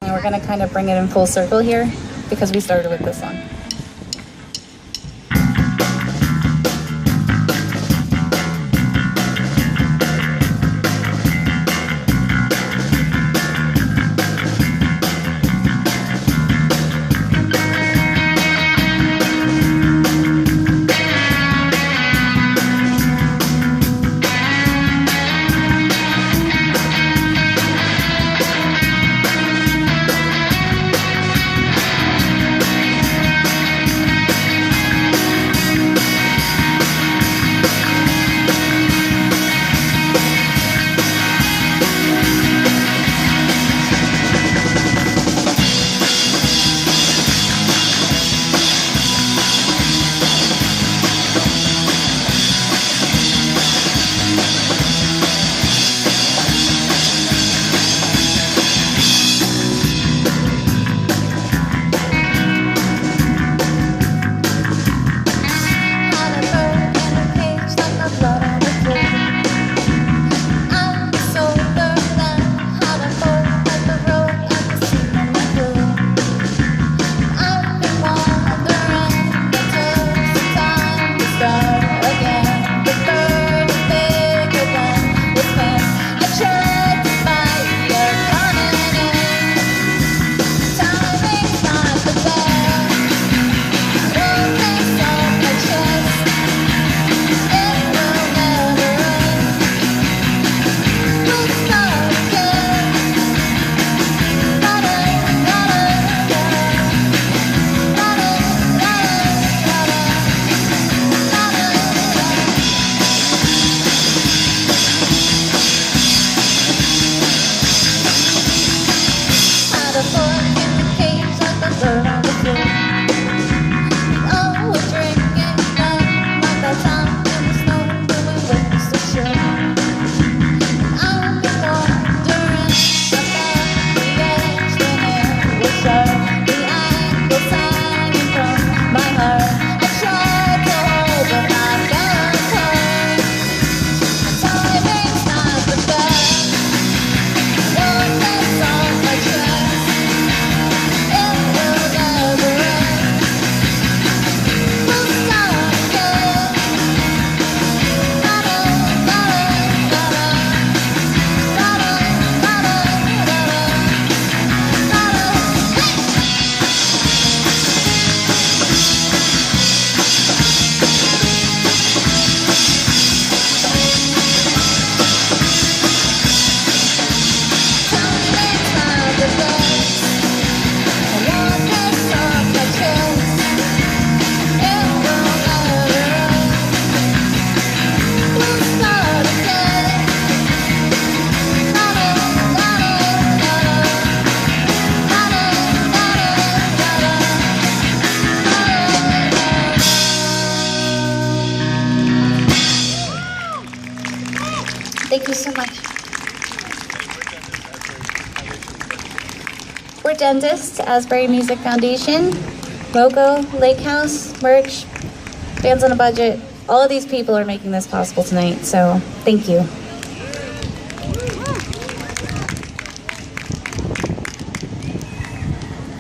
And we're gonna kind of bring it in full circle here because we started with this song. Thank you so much. We're Dentist, Asbury Music Foundation, Moco, Lake House, Merch, Bands on a Budget. All of these people are making this possible tonight, so thank you.